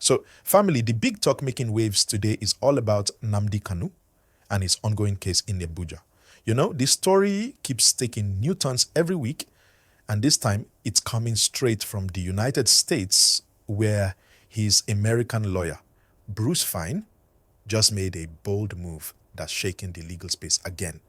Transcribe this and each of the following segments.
So, family, the big talk making waves today is all about Nnamdi Kanu and his ongoing case in Abuja. You know, the story keeps taking new turns every week, and this time it's coming straight from the United States, where his American lawyer, Bruce Fein, just made a bold move that's shaking the legal space again.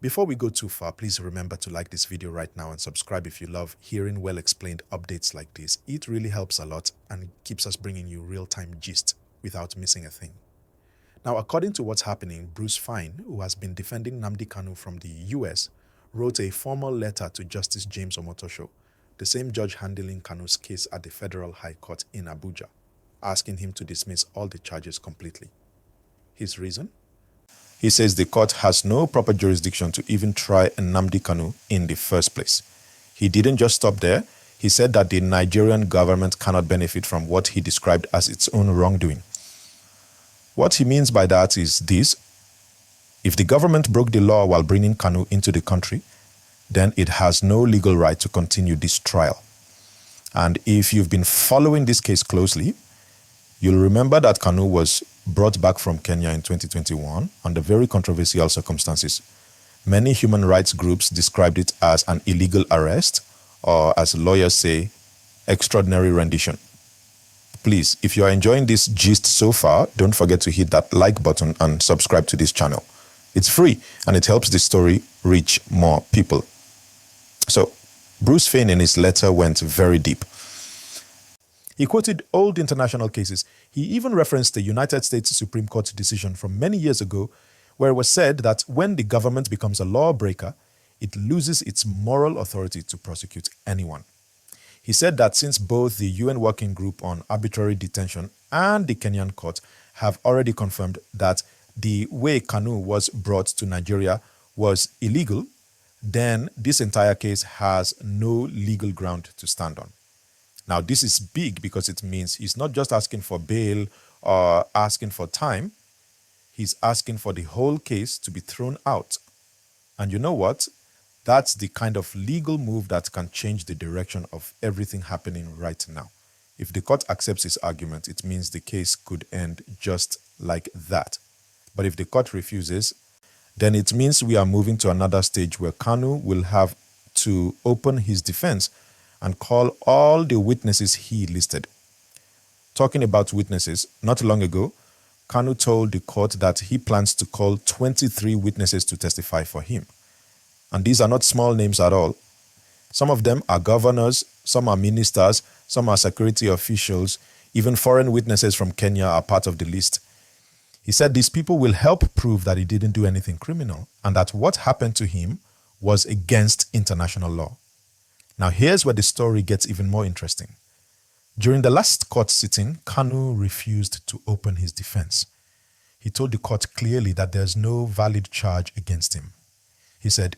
Before we go too far, please remember to like this video right now and subscribe if you love hearing well-explained updates like this. It really helps a lot and keeps us bringing you real-time gist without missing a thing. Now, according to what's happening, Bruce Fein, who has been defending Nnamdi Kanu from the US, wrote a formal letter to Justice James Omotosho, the same judge handling Kanu's case at the Federal High Court in Abuja, asking him to dismiss all the charges completely. His reason? He says the court has no proper jurisdiction to even try Nnamdi Kanu in the first place. He didn't just stop there. He said that the Nigerian government cannot benefit from what he described as its own wrongdoing. What he means by that is this: if the government broke the law while bringing Kanu into the country, then it has no legal right to continue this trial. And if you've been following this case closely, you'll remember that Kanu was brought back from Kenya in 2021 under very controversial circumstances. Many human rights groups described it as an illegal arrest, or as lawyers say, extraordinary rendition. Please, if you are enjoying this gist so far, don't forget to hit that like button and subscribe to this channel. It's free and it helps the story reach more people. So, Bruce Fein in his letter went very deep. He quoted old international cases. He even referenced the United States Supreme Court decision from many years ago, where it was said that when the government becomes a lawbreaker, it loses its moral authority to prosecute anyone. He said that since both the UN Working Group on Arbitrary Detention and the Kenyan court have already confirmed that the way Kanu was brought to Nigeria was illegal, then this entire case has no legal ground to stand on. Now, this is big because it means he's not just asking for bail or asking for time. He's asking for the whole case to be thrown out. And you know what? That's the kind of legal move that can change the direction of everything happening right now. If the court accepts his argument, it means the case could end just like that. But if the court refuses, then it means we are moving to another stage where Kanu will have to open his defense and call all the witnesses he listed. Talking about witnesses, not long ago, Kanu told the court that he plans to call 23 witnesses to testify for him. And these are not small names at all. Some of them are governors, some are ministers, some are security officials, even foreign witnesses from Kenya are part of the list. He said these people will help prove that he didn't do anything criminal and that what happened to him was against international law. Now, here's where the story gets even more interesting. During the last court sitting, Kanu refused to open his defense. He told the court clearly that there's no valid charge against him. He said,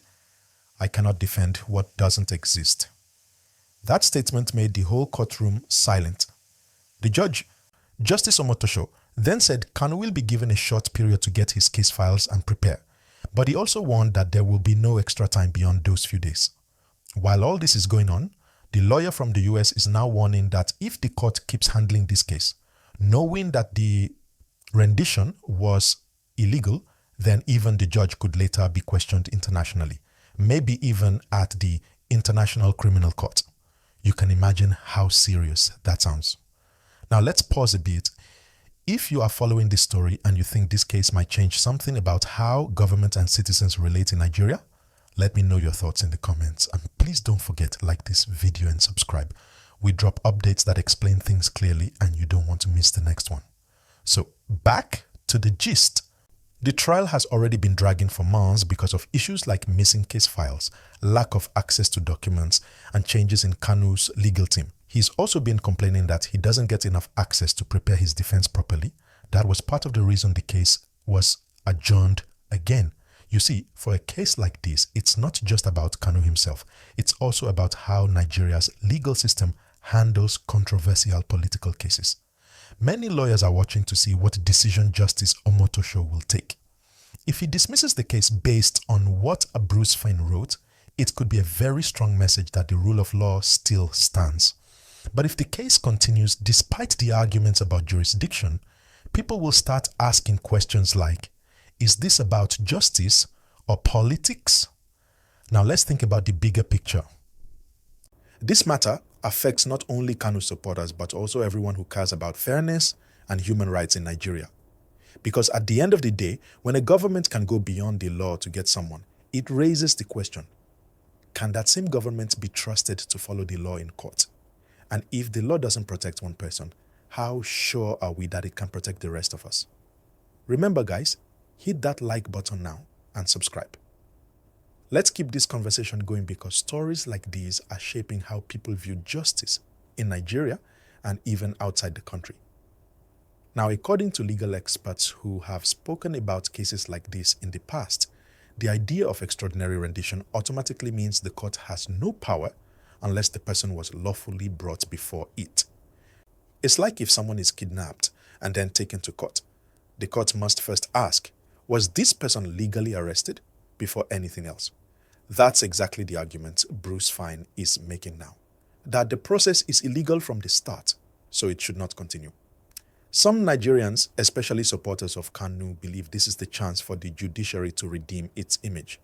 "I cannot defend what doesn't exist." That statement made the whole courtroom silent. The judge, Justice Omotosho, then said Kanu will be given a short period to get his case files and prepare. But he also warned that there will be no extra time beyond those few days. While all this is going on, the lawyer from the US is now warning that if the court keeps handling this case, knowing that the rendition was illegal, then even the judge could later be questioned internationally, maybe even at the International Criminal Court. You can imagine how serious that sounds. Now let's pause a bit. If you are following this story and you think this case might change something about how government and citizens relate in Nigeria, let me know your thoughts in the comments, and please don't forget to like this video and subscribe. We drop updates that explain things clearly and you don't want to miss the next one. So back to the gist. The trial has already been dragging for months because of issues like missing case files, lack of access to documents, and changes in Kanu's legal team. He's also been complaining that he doesn't get enough access to prepare his defense properly. That was part of the reason the case was adjourned again. You see, for a case like this, it's not just about Kanu himself. It's also about how Nigeria's legal system handles controversial political cases. Many lawyers are watching to see what decision Justice Omotosho will take. If he dismisses the case based on what Bruce Fein wrote, it could be a very strong message that the rule of law still stands. But if the case continues despite the arguments about jurisdiction, people will start asking questions like, is this about justice or politics? Now let's think about the bigger picture. This matter affects not only Kanu supporters but also everyone who cares about fairness and human rights in Nigeria. Because at the end of the day, when a government can go beyond the law to get someone, it raises the question, can that same government be trusted to follow the law in court? And if the law doesn't protect one person, how sure are we that it can protect the rest of us? Remember guys, hit that like button now and subscribe. Let's keep this conversation going because stories like these are shaping how people view justice in Nigeria and even outside the country. Now, according to legal experts who have spoken about cases like this in the past, the idea of extraordinary rendition automatically means the court has no power unless the person was lawfully brought before it. It's like if someone is kidnapped and then taken to court. The court must first ask, was this person legally arrested before anything else? That's exactly the argument Fein is making now. That the process is illegal from the start, so it should not continue. Some Nigerians, especially supporters of Kanu, believe this is the chance for the judiciary to redeem its image.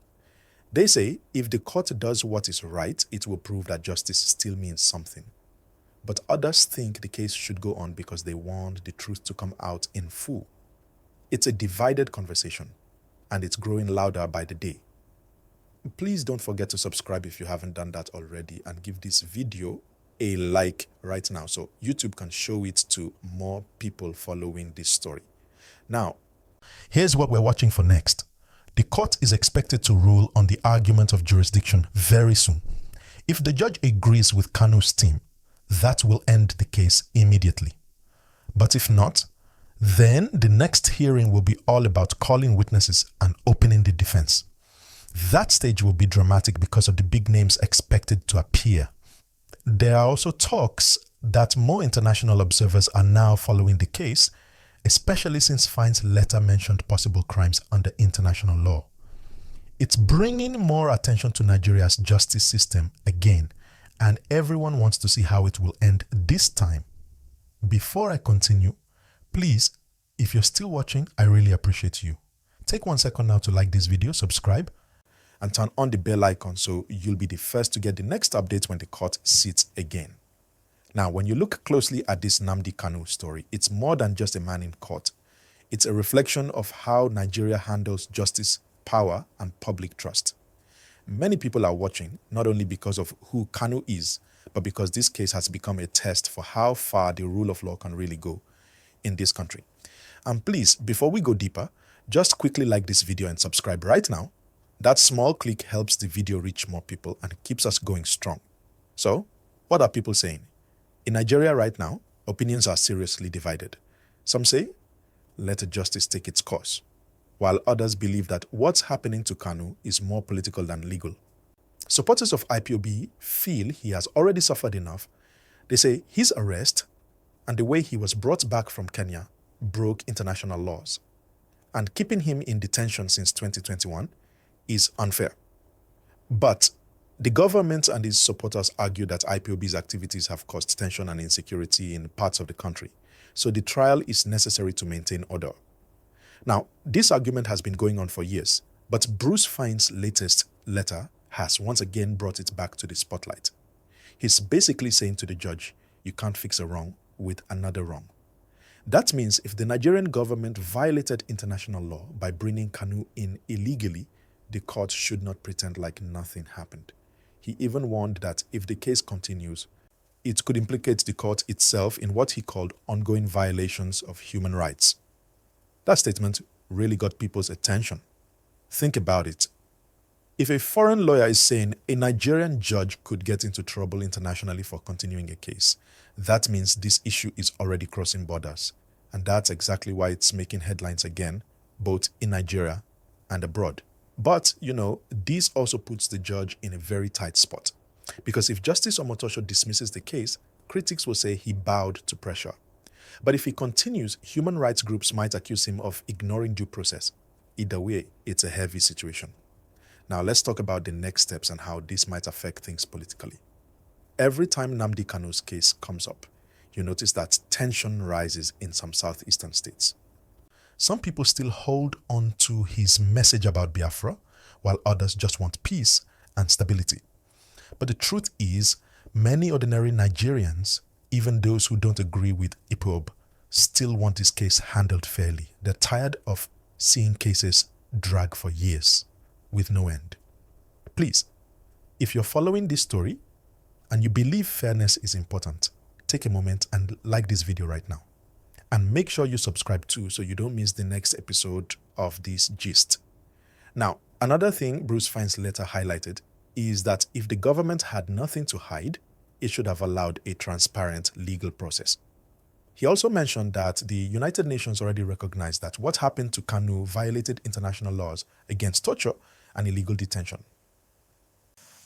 They say if the court does what is right, it will prove that justice still means something. But others think the case should go on because they want the truth to come out in full. It's a divided conversation, and it's growing louder by the day. Please don't forget to subscribe if you haven't done that already, and give this video a like right now so YouTube can show it to more people following this story. Now, here's what we're watching for next. The court is expected to rule on the argument of jurisdiction very soon. If the judge agrees with Kanu's team, that will end the case immediately. But if not, then the next hearing will be all about calling witnesses and opening the defense. That stage will be dramatic because of the big names expected to appear. There are also talks that more international observers are now following the case, especially since Fein's letter mentioned possible crimes under international law. It's bringing more attention to Nigeria's justice system again, and everyone wants to see how it will end this time. Before I continue, please, if you're still watching, I really appreciate you. Take 1 second now to like this video, subscribe, and turn on the bell icon so you'll be the first to get the next update when the court sits again. Now, when you look closely at this Nnamdi Kanu story, it's more than just a man in court. It's a reflection of how Nigeria handles justice, power, and public trust. Many people are watching, not only because of who Kanu is, but because this case has become a test for how far the rule of law can really go in this country. And please, before we go deeper, just quickly like this video and subscribe right now. That small click helps the video reach more people and keeps us going strong. So, what are people saying? In Nigeria right now, opinions are seriously divided. Some say, let justice take its course, while others believe that what's happening to Kanu is more political than legal. Supporters of IPOB feel he has already suffered enough. They say his arrest and the way he was brought back from Kenya broke international laws, and keeping him in detention since 2021 is unfair. But the government and its supporters argue that IPOB's activities have caused tension and insecurity in parts of the country, so the trial is necessary to maintain order. Now, this argument has been going on for years, but Fein's latest letter has once again brought it back to the spotlight. He's basically saying to the judge, you can't fix a wrong with another wrong. That means if the Nigerian government violated international law by bringing Kanu in illegally, the court should not pretend like nothing happened. He even warned that if the case continues, it could implicate the court itself in what he called ongoing violations of human rights. That statement really got people's attention. Think about it. If a foreign lawyer is saying a Nigerian judge could get into trouble internationally for continuing a case, that means this issue is already crossing borders. And that's exactly why it's making headlines again, both in Nigeria and abroad. But, this also puts the judge in a very tight spot. Because if Justice Omotosho dismisses the case, critics will say he bowed to pressure. But if he continues, human rights groups might accuse him of ignoring due process. Either way, it's a heavy situation. Now let's talk about the next steps and how this might affect things politically. Every time Nnamdi Kanu's case comes up, you notice that tension rises in some southeastern states. Some people still hold on to his message about Biafra, while others just want peace and stability. But the truth is, many ordinary Nigerians, even those who don't agree with IPOB, still want his case handled fairly. They're tired of seeing cases drag for years with no end. Please, if you're following this story and you believe fairness is important, take a moment and like this video right now. And make sure you subscribe too so you don't miss the next episode of this gist. Now, another thing Bruce Fein's letter highlighted is that if the government had nothing to hide, it should have allowed a transparent legal process. He also mentioned that the United Nations already recognized that what happened to Kanu violated international laws against torture and illegal detention.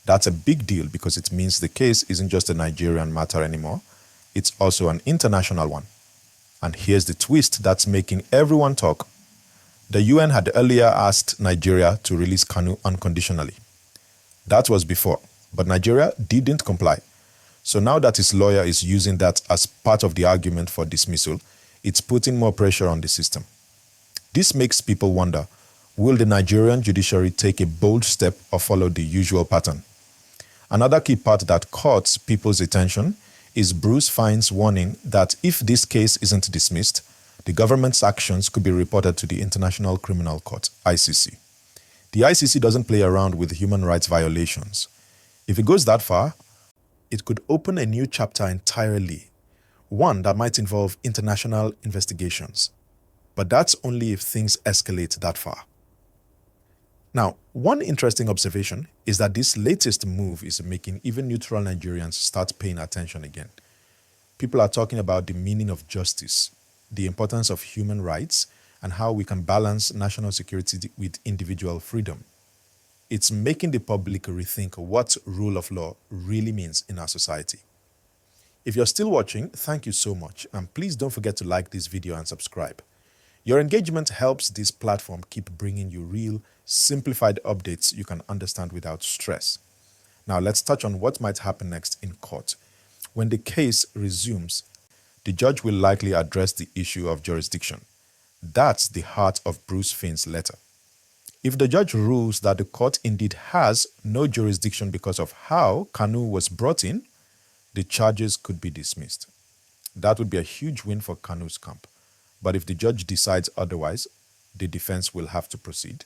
That's a big deal because it means the case isn't just a Nigerian matter anymore, it's also an international one. And here's the twist that's making everyone talk. The UN had earlier asked Nigeria to release Kanu unconditionally. That was before, but Nigeria didn't comply. So now that his lawyer is using that as part of the argument for dismissal, it's putting more pressure on the system. This makes people wonder, will the Nigerian judiciary take a bold step or follow the usual pattern? Another key part that caught people's attention is Bruce Fein's warning that if this case isn't dismissed, the government's actions could be reported to the International Criminal Court, ICC. The ICC doesn't play around with human rights violations. If it goes that far, it could open a new chapter entirely, one that might involve international investigations. But that's only if things escalate that far. Now, one interesting observation is that this latest move is making even neutral Nigerians start paying attention again. People are talking about the meaning of justice, the importance of human rights, and how we can balance national security with individual freedom. It's making the public rethink what rule of law really means in our society. If you're still watching, thank you so much, and please don't forget to like this video and subscribe. Your engagement helps this platform keep bringing you real, simplified updates you can understand without stress. Now let's touch on what might happen next in court. When the case resumes, the judge will likely address the issue of jurisdiction. That's the heart of Bruce Fein's letter. If the judge rules that the court indeed has no jurisdiction because of how Kanu was brought in, the charges could be dismissed. That would be a huge win for Kanu's camp. But if the judge decides otherwise, the defense will have to proceed.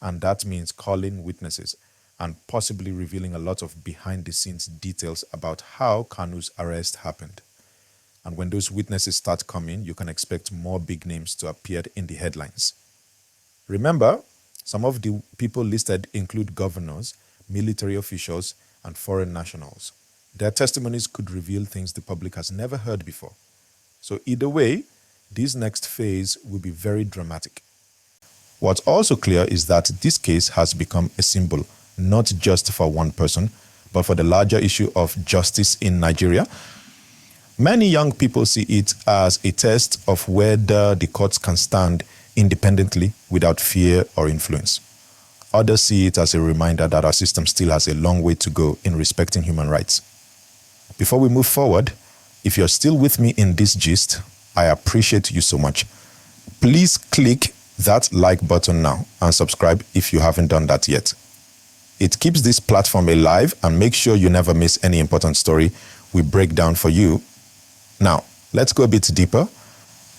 And that means calling witnesses and possibly revealing a lot of behind-the-scenes details about how Kanu's arrest happened. And when those witnesses start coming, you can expect more big names to appear in the headlines. Remember, some of the people listed include governors, military officials, and foreign nationals. Their testimonies could reveal things the public has never heard before. So either way, this next phase will be very dramatic. What's also clear is that this case has become a symbol, not just for one person, but for the larger issue of justice in Nigeria. Many young people see it as a test of whether the courts can stand independently without fear or influence. Others see it as a reminder that our system still has a long way to go in respecting human rights. Before we move forward, if you're still with me in this gist, I appreciate you so much. Please click that like button now and subscribe if you haven't done that yet. It keeps this platform alive and makes sure you never miss any important story we break down for you. Now, let's go a bit deeper.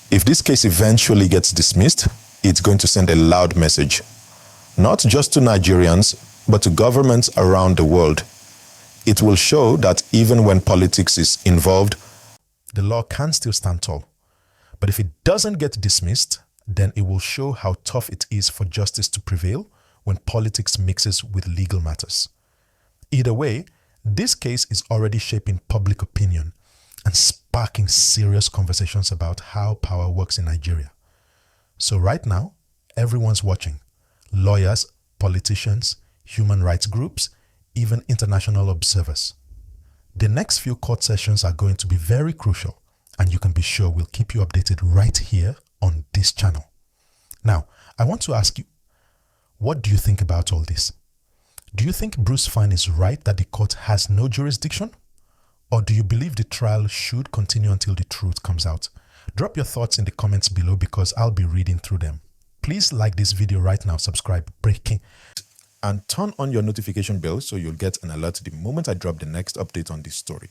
If this case eventually gets dismissed, it's going to send a loud message, not just to Nigerians, but to governments around the world. It will show that even when politics is involved, the law can still stand tall. But if it doesn't get dismissed, then it will show how tough it is for justice to prevail when politics mixes with legal matters. Either way, this case is already shaping public opinion and sparking serious conversations about how power works in Nigeria. So right now, everyone's watching. Lawyers, politicians, human rights groups, even international observers. The next few court sessions are going to be very crucial, and you can be sure we'll keep you updated right here on this channel. Now, I want to ask you, what do you think about all this? Do you think Bruce Fein is right that the court has no jurisdiction? Or do you believe the trial should continue until the truth comes out? Drop your thoughts in the comments below because I'll be reading through them. Please like this video right now, subscribe, breaking, and turn on your notification bell so you'll get an alert the moment I drop the next update on this story.